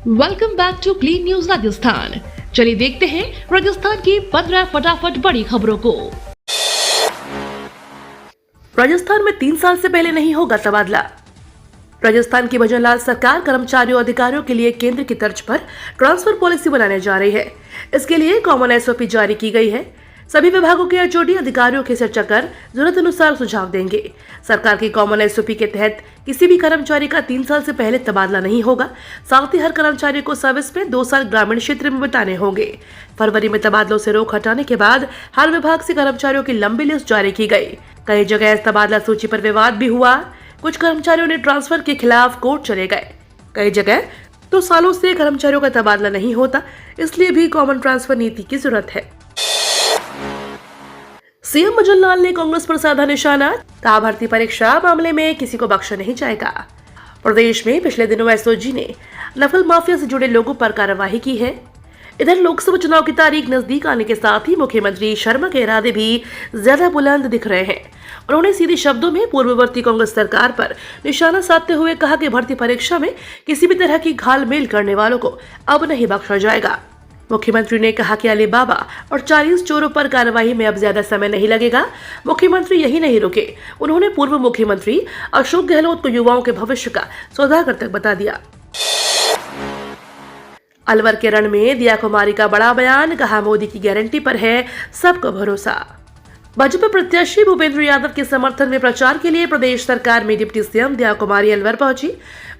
Welcome back to clean news Rajasthan. चलिए देखते हैं राजस्थान की 15 फटाफट बड़ी खबरों को। राजस्थान में 3 साल से पहले नहीं होगा तबादला। राजस्थान की भजनलाल सरकार कर्मचारियों अधिकारियों के लिए केंद्र की तर्ज पर ट्रांसफर पॉलिसी बनाने जा रही है। इसके लिए कॉमन एसओपी जारी की गई है। सभी विभागों के एचओडी अधिकारियों के चर्चा कर जरूरत अनुसार सुझाव देंगे। सरकार की कॉमन एसओपी के तहत किसी भी कर्मचारी का 3 साल से पहले तबादला नहीं होगा। साथ ही हर कर्मचारी को सर्विस में 2 साल ग्रामीण क्षेत्र में बिताने होंगे। फरवरी में तबादलों से रोक हटाने के बाद हर विभाग से कर्मचारियों की लंबी लिस्ट जारी की गई। कई जगह इस तबादला सूची पर विवाद भी हुआ। कुछ कर्मचारियों ने ट्रांसफर के खिलाफ कोर्ट चले गए। कई जगह तो सालों से कर्मचारियों का तबादला नहीं होता, इसलिए भी कॉमन ट्रांसफर नीति की जरूरत है। सीएम भजनलाल ने कांग्रेस पर साधा निशाना। कहा, भर्ती परीक्षा मामले में किसी को बख्शा नहीं जाएगा। प्रदेश में पिछले दिनों एसओजी ने नकल माफिया से जुड़े लोगों पर कार्रवाई की है। इधर लोकसभा चुनाव की तारीख नजदीक आने के साथ ही मुख्यमंत्री शर्मा के इरादे भी ज्यादा बुलंद दिख रहे हैं। उन्होंने सीधे शब्दों में पूर्ववर्ती कांग्रेस सरकार पर निशाना साधते हुए कहा कि भर्ती परीक्षा में किसी भी तरह की घालमेल करने वालों को अब नहीं बख्शा जाएगा। मुख्यमंत्री ने कहा कि अलीबाबा और 40 चोरों पर कार्रवाई में अब ज्यादा समय नहीं लगेगा। मुख्यमंत्री यही नहीं रुके, उन्होंने पूर्व मुख्यमंत्री अशोक गहलोत को युवाओं के भविष्य का सौदागर तक बता दिया। अलवर के रण में दिया कुमारी का बड़ा बयान। कहा, मोदी की गारंटी पर है सबको भरोसा। भाजपा प्रत्याशी भूपेंद्र यादव के समर्थन में प्रचार के लिए प्रदेश सरकार में डिप्टी सीएम दिया कुमारी अलवर पहुंची।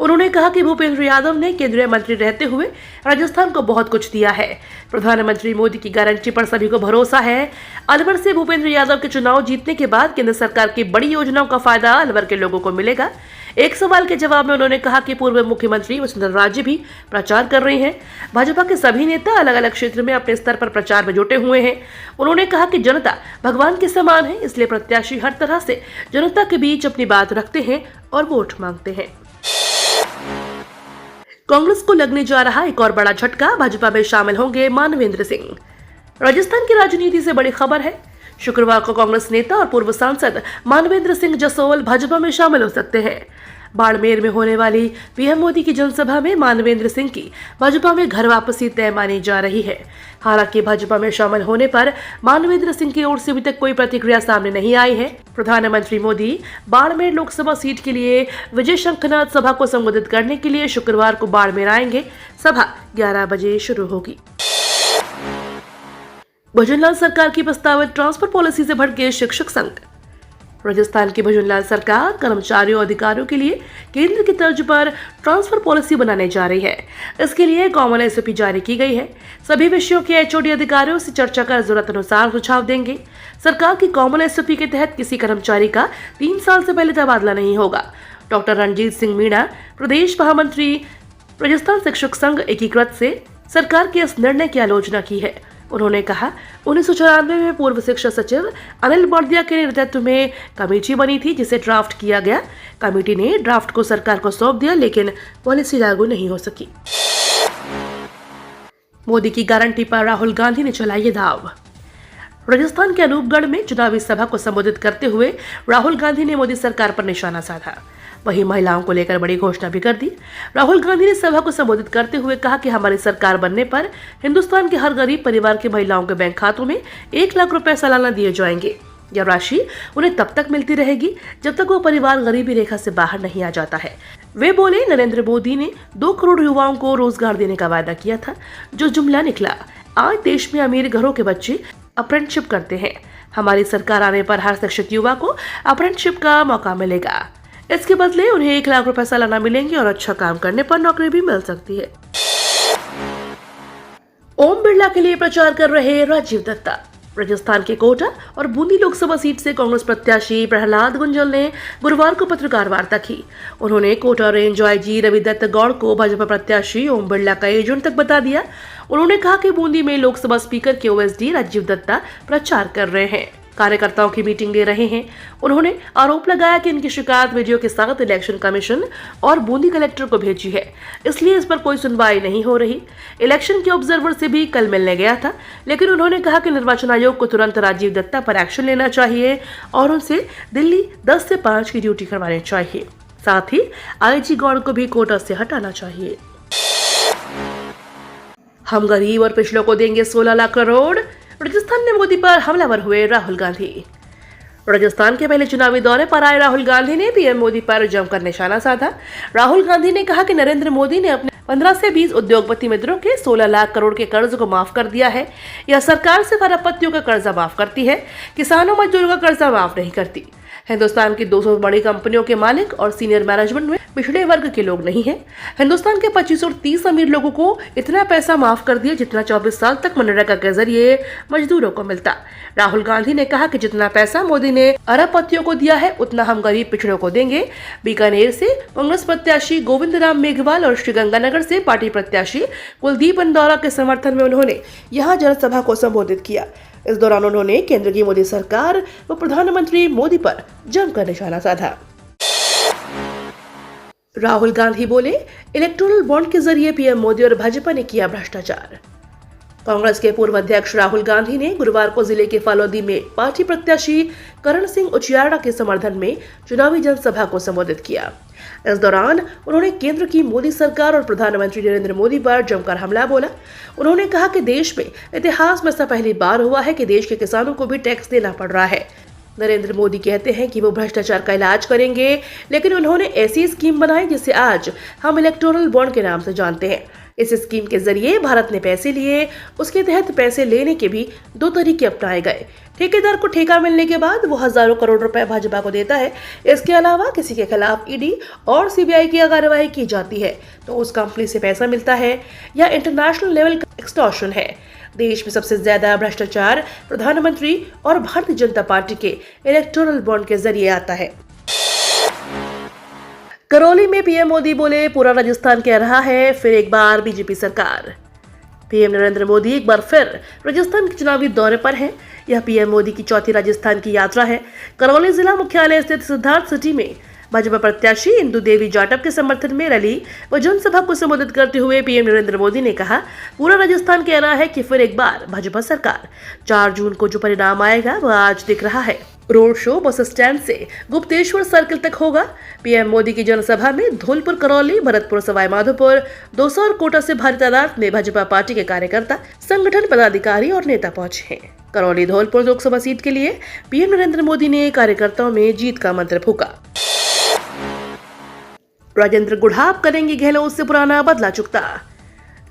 उन्होंने कहा कि भूपेंद्र यादव ने केंद्रीय मंत्री रहते हुए राजस्थान को बहुत कुछ दिया है। प्रधानमंत्री मोदी की गारंटी पर सभी को भरोसा है। अलवर से भूपेंद्र यादव के चुनाव जीतने के बाद केंद्र सरकार की बड़ी योजनाओं का फायदा अलवर के लोगों को मिलेगा। एक सवाल के जवाब में उन्होंने कहा कि पूर्व मुख्यमंत्री वसुंधरा राजे भी प्रचार कर रही हैं। भाजपा के सभी नेता अलग अलग क्षेत्र में अपने स्तर पर प्रचार में जुटे हुए हैं। उन्होंने कहा कि जनता भगवान के समान है, इसलिए प्रत्याशी हर तरह से जनता के बीच अपनी बात रखते हैं और वोट मांगते हैं। कांग्रेस को लगने जा रहा एक और बड़ा झटका। भाजपा में शामिल होंगे मानवेंद्र सिंह। राजस्थान की राजनीति से बड़ी खबर है। शुक्रवार को कांग्रेस नेता और पूर्व सांसद मानवेंद्र सिंह जसोल भाजपा में शामिल हो सकते हैं। बाड़मेर में होने वाली पीएम मोदी की जनसभा में मानवेंद्र सिंह की भाजपा में घर वापसी तय मानी जा रही है। हालांकि भाजपा में शामिल होने पर मानवेंद्र सिंह की ओर से अभी तक कोई प्रतिक्रिया सामने नहीं आई है। प्रधानमंत्री मोदी बाड़मेर लोकसभा सीट के लिए विजय शंखनाथ सभा को संबोधित करने के लिए शुक्रवार को बाड़मेर आएंगे। सभा 11 बजे शुरू होगी। भजनलाल सरकार की प्रस्तावित ट्रांसफर पॉलिसी से भड़के शिक्षक संघ। राजस्थान की भजनलाल सरकार कर्मचारियों अधिकारियों के लिए केंद्र की तर्ज पर ट्रांसफर पॉलिसी बनाने जा रही है। इसके लिए कॉमन एसओपी जारी की गई है। सभी विषयों के एचओडी अधिकारियों से चर्चा कर जरूरत अनुसार सुझाव देंगे। सरकार की कॉमन एसओपी के तहत किसी कर्मचारी का 3 साल से पहले तबादला नहीं होगा। डॉक्टर रणजीत सिंह मीणा, प्रदेश महामंत्री राजस्थान शिक्षक संघ एकीकृत से सरकार के इस निर्णय की आलोचना की है। उन्होंने कहा, 1994 में पूर्व शिक्षा सचिव अनिल बर्दिया के नेतृत्व में कमेटी बनी थी, जिसे ड्राफ्ट किया गया। कमेटी ने ड्राफ्ट को सरकार को सौंप दिया, लेकिन पॉलिसी लागू नहीं हो सकी। मोदी की गारंटी पर राहुल गांधी ने चलाई ये दाव। राजस्थान के अनूपगढ़ में चुनावी सभा को संबोधित करते हुए राहुल गांधी ने मोदी सरकार पर निशाना साधा। वहीं महिलाओं को लेकर बड़ी घोषणा भी कर दी। राहुल गांधी ने सभा को संबोधित करते हुए कहा कि हमारी सरकार बनने पर हिंदुस्तान के हर गरीब परिवार के महिलाओं के बैंक खातों में 1 लाख रुपए सालाना दिए जाएंगे। यह राशि उन्हें तब तक मिलती रहेगी जब तक वो परिवार गरीबी रेखा से बाहर नहीं आ जाता है। वे बोले, नरेंद्र मोदी ने 2 करोड़ युवाओं को रोजगार देने का वादा किया था, जो जुमला निकला। आज देश में अमीर घरों के बच्चे अप्रेंटिसशिप करते हैं। हमारी सरकार आने पर हर शिक्षित युवा को अप्रेंटिसशिप का मौका मिलेगा। इसके बदले उन्हें 1 लाख रुपए सालाना मिलेंगे और अच्छा काम करने पर नौकरी भी मिल सकती है। ओम बिरला के लिए प्रचार कर रहे राजीव दत्ता। राजस्थान के कोटा और बूंदी लोकसभा सीट से कांग्रेस प्रत्याशी प्रहलाद गुंजल ने गुरुवार को पत्रकार वार्ता की। उन्होंने कोटा रेंज आईजी रवि दत्त गौड़ को भाजपा प्रत्याशी ओम बिरला का एजेंट तक बता दिया। उन्होंने कहा कि बूंदी में लोकसभा स्पीकर के ओएसडी राजीव दत्ता प्रचार कर रहे हैं, कार्यकर्ताओं की मीटिंग ले रहे हैं। उन्होंने आरोप लगाया कि इनकी शिकायत वीडियो के साथ इलेक्शन कमीशन और बूंदी कलेक्टर को भेजी है, इसलिए इस पर कोई सुनवाई नहीं हो रही। इलेक्शन के ऑब्जर्वर से भी कल मिलने गया था, लेकिन उन्होंने कहा कि निर्वाचन आयोग को तुरंत राजीव दत्ता पर एक्शन लेना चाहिए और उनसे दिल्ली 10 से 5 की ड्यूटी करवानी चाहिए। साथ ही आईजी गौड़ को भी कोटा से हटाना चाहिए। हम गरीब और पिछड़ों को देंगे 16 लाख करोड़। राजस्थान में मोदी पर हमलावर हुए राहुल गांधी। राजस्थान के पहले चुनावी दौरे पर आए राहुल गांधी ने पीएम मोदी पर जमकर निशाना साधा। राहुल गांधी ने कहा कि नरेंद्र मोदी ने अपने 15 से 20 उद्योगपति मित्रों के 16 लाख करोड़ के कर्ज को माफ कर दिया है। यह सरकार सिर्फ अरबपतियों का कर्जा माफ करती है, किसानों मजदूरों का कर्जा माफ नहीं करती। हिंदुस्तान की 200 बड़ी कंपनियों के मालिक और सीनियर मैनेजमेंट में पिछड़े वर्ग के लोग नहीं हैं। हिंदुस्तान के 25 और 30 अमीर लोगों को इतना पैसा माफ कर दिया जितना 24 साल तक मनरेगा के जरिए मजदूरों को मिलता। राहुल गांधी ने कहा कि जितना पैसा मोदी ने अरबपतियों को दिया है उतना हम गरीब पिछड़ों को देंगे। बीकानेर से कांग्रेस प्रत्याशी गोविंद राम मेघवाल और श्रीगंगानगर से पार्टी प्रत्याशी कुलदीप इंदौरा के समर्थन में उन्होंने यहां जनसभा को संबोधित किया। इस दौरान उन्होंने केंद्र की मोदी सरकार व प्रधानमंत्री मोदी पर जमकर निशाना साधा। राहुल गांधी बोले, इलेक्टोरल बॉन्ड के जरिए पीएम मोदी और भाजपा ने किया भ्रष्टाचार। कांग्रेस के पूर्व अध्यक्ष राहुल गांधी ने गुरुवार को जिले के फालोदी में पार्टी प्रत्याशी करण सिंह उचियाड़ा के समर्थन में चुनावी जनसभा को संबोधित किया। इस दौरान उन्होंने केंद्र की मोदी सरकार और प्रधानमंत्री नरेंद्र मोदी पर जमकर हमला बोला। उन्होंने कहा कि देश में इतिहास में ऐसा पहली बार हुआ है कि देश के किसानों को भी टैक्स देना पड़ रहा है। नरेंद्र मोदी कहते हैं कि वो भ्रष्टाचार का इलाज करेंगे, लेकिन उन्होंने ऐसी स्कीम बनाई जिसे आज हम इलेक्टोरल बॉन्ड के नाम से जानते हैं। इस स्कीम के जरिए भारत ने पैसे लिए, उसके तहत पैसे लेने के भी 2 तरीके अपनाए गए। ठेकेदार को ठेका मिलने के बाद वो हजारों करोड़ रुपए भाजपा को देता है। इसके अलावा किसी के खिलाफ ईडी और सीबीआई की कार्रवाई की जाती है तो उस कंपनी से पैसा मिलता है। यह इंटरनेशनल लेवल का एक्सटॉर्शन है। देश में सबसे ज्यादा भ्रष्टाचार प्रधानमंत्री और भारतीय जनता पार्टी के इलेक्टोरल बॉन्ड के जरिए आता है। करौली में पीएम मोदी बोले, पूरा राजस्थान कह रहा है फिर एक बार बीजेपी सरकार। पीएम नरेंद्र मोदी एक बार फिर राजस्थान के चुनावी दौरे पर हैं। यह पीएम मोदी की चौथी राजस्थान की यात्रा है। करौली जिला मुख्यालय स्थित सिद्धार्थ सिटी में भाजपा प्रत्याशी इंदु देवी जाटव के समर्थन में रैली व जनसभा को संबोधित करते हुए पीएम नरेंद्र मोदी ने कहा, पूरा राजस्थान कह रहा है कि फिर एक बार भाजपा सरकार। 4 जून को जो परिणाम आएगा वह आज दिख रहा है। रोड शो बस स्टैंड से गुप्तेश्वर सर्किल तक होगा। पीएम मोदी की जनसभा में धौलपुर, करौली, भरतपुर, सवाई माधोपुर, दौसा और कोटा से भारी तादाद में भाजपा पार्टी के कार्यकर्ता, संगठन पदाधिकारी और नेता पहुंचे हैं। करौली धौलपुर लोकसभा सीट के लिए पीएम नरेंद्र मोदी ने कार्यकर्ताओं में जीत का मंत्र फूका। राजेंद्र गुढ़ा अब करेंगे गहलोत से पुराना बदला चुकता।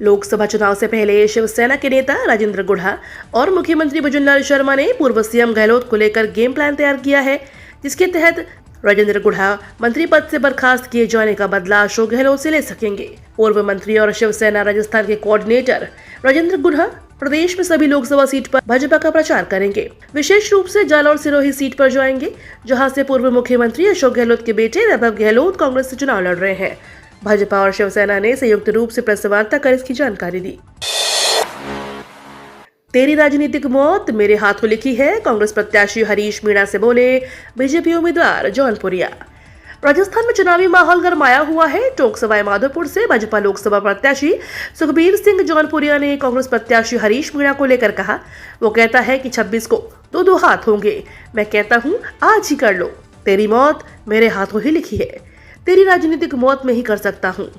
लोकसभा चुनाव से पहले शिवसेना के नेता राजेंद्र गुढ़ा और मुख्यमंत्री भजनलाल शर्मा ने पूर्व सीएम गहलोत को लेकर गेम प्लान तैयार किया है, जिसके तहत राजेंद्र गुढ़ा मंत्री पद से बर्खास्त किए जाने का बदला अशोक गहलोत से ले सकेंगे। पूर्व मंत्री और शिवसेना राजस्थान के कोऑर्डिनेटर राजेंद्र गुढ़ा प्रदेश में सभी लोकसभा सीट पर भाजपा का प्रचार करेंगे। विशेष रूप से जालौर सिरोही सीट पर जाएंगे, जहां से पूर्व मुख्यमंत्री अशोक गहलोत के बेटे वैभव गहलोत कांग्रेस से चुनाव लड़ रहे हैं। भाजपा और शिवसेना ने संयुक्त रूप से प्रेस वार्ता कर इसकी जानकारी दी। तेरी राजनीतिक मौत मेरे हाथों लिखी है, कांग्रेस प्रत्याशी हरीश मीणा से बोले बीजेपी उम्मीदवार जौनपुरिया। राजस्थान में चुनावी माहौल गरमाया हुआ है। टोंक सवाई माधोपुर से भाजपा लोकसभा प्रत्याशी सुखबीर सिंह जौनपुरिया ने कांग्रेस प्रत्याशी हरीश मीणा को लेकर कहा, वो कहता है कि 26 को 2 हाथ होंगे। मैं कहता हूँ आज ही कर लो, तेरी मौत मेरे हाथों ही लिखी है, तेरी राजनीतिक मौत में ही कर सकता हूँ।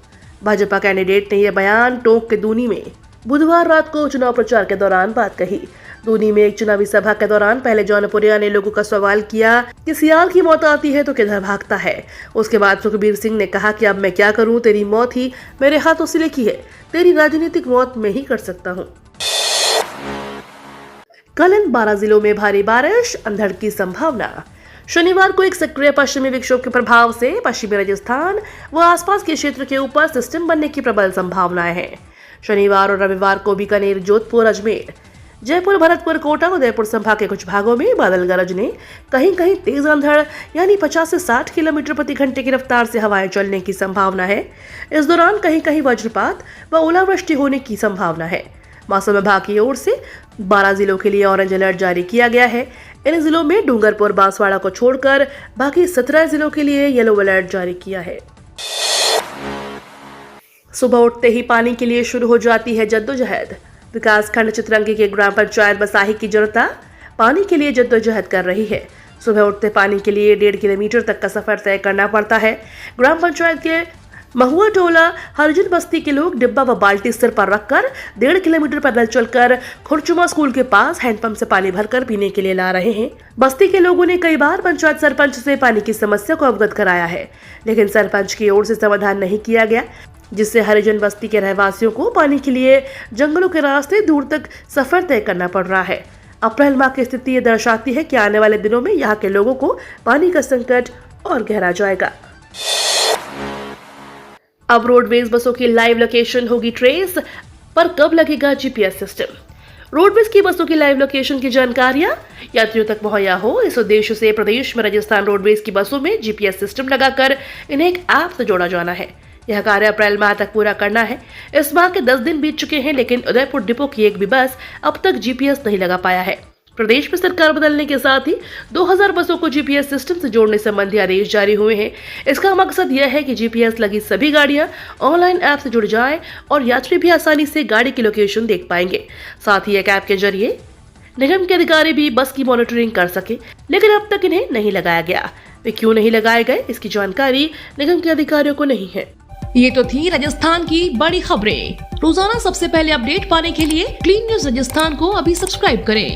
भाजपा कैंडिडेट ने यह बयान टोंक के दूनी में बुधवार रात को चुनाव प्रचार के दौरान बात कही। दूनी में एक चुनावी सभा के दौरान पहले जौनपुरिया ने लोगों का सवाल किया कि सियाल की मौत आती है तो किधर भागता है। उसके बाद सुखबीर सिंह ने कहा कि अब मैं क्या करूं, तेरी मौत ही मेरे हाथों से लिखी है, तेरी राजनीतिक मौत में ही कर सकता हूं। कल इन 12 जिलों में भारी बारिश, अंधड़ की संभावना। शनिवार को एक सक्रिय पश्चिमी विक्षोभ के प्रभाव से पश्चिमी राजस्थान व आसपास के क्षेत्र के ऊपर सिस्टम बनने की प्रबल संभावनाएं हैं। शनिवार और रविवार को बीकानेर, जोधपुर, अजमेर, जयपुर, भरतपुर, कोटा, उदयपुर संभाग के कुछ भागों में बादल गरजने, कहीं कहीं तेज अंधड़ यानी 50 से 60 किलोमीटर प्रति घंटे की रफ्तार से हवाएं चलने की संभावना है। इस दौरान कहीं कहीं वज्रपात व ओलावृष्टि होने की संभावना है। मौसम विभाग की ओर से 12 जिलों के लिए ऑरेंज अलर्ट जारी किया गया है। इन जिलों में डूंगरपुर, बांसवाड़ा को छोड़कर बाकी 17 जिलों के लिए येलो अलर्ट जारी किया है। सुबह उठते ही पानी के लिए शुरू हो जाती है जद्दोजहद। विकासखंड चितरंगी के ग्राम पंचायत बसाही की जनता पानी के लिए जद्दोजहद कर रही है। सुबह उठते पानी के लिए 1.5 किलोमीटर तक का सफर तय करना पड़ता है। ग्राम पंचायत के महुआ टोला हरिजन बस्ती के लोग डिब्बा व बाल्टी सिर पर रखकर 1.5 किलोमीटर पैदल चलकर खुरचुमा स्कूल के पास हैंडपंप से पानी भरकर पीने के लिए ला रहे हैं। बस्ती के लोगों ने कई बार पंचायत सरपंच से पानी की समस्या को अवगत कराया है, लेकिन सरपंच की ओर से समाधान नहीं किया गया, जिससे हरिजन बस्ती के रहवासियों को पानी के लिए जंगलों के रास्ते दूर तक सफर तय करना पड़ रहा है। अप्रैल माह की स्थिति ये दर्शाती है कि आने वाले दिनों में यहाँ के लोगों को पानी का संकट और गहरा जाएगा। अब रोडवेज बसों की लाइव लोकेशन होगी ट्रेस, पर कब लगेगा जीपीएस सिस्टम? रोडवेज की बसों की लाइव लोकेशन की जानकारियां यात्रियों तक मुहैया हो, इस उद्देश्य से प्रदेश में राजस्थान रोडवेज की बसों में जीपीएस सिस्टम लगाकर इन्हें एक ऐप से जोड़ा जाना है। यह कार्य अप्रैल माह तक पूरा करना है। इस माह के 10 दिन बीत चुके हैं, लेकिन उदयपुर डिपो की एक भी बस अब तक जीपीएस नहीं लगा पाया है। प्रदेश में सरकार बदलने के साथ ही 2000 बसों को जीपीएस सिस्टम से जोड़ने संबंधी आदेश जारी हुए हैं। इसका मकसद यह है कि जीपीएस लगी सभी गाड़ियां ऑनलाइन ऐप से जुड़ जाएं और यात्री भी आसानी से गाड़ी की लोकेशन देख पाएंगे। साथ ही एक ऐप के जरिए निगम के अधिकारी भी बस की मॉनिटरिंग कर सके, लेकिन अब तक इन्हें नहीं लगाया गया। वे क्यों नहीं लगाए गए, इसकी जानकारी निगम के अधिकारियों को नहीं है। ये तो थी राजस्थान की बड़ी खबरें। रोजाना सबसे पहले अपडेट पाने के लिए क्लीन न्यूज राजस्थान को अभी सब्सक्राइब करें।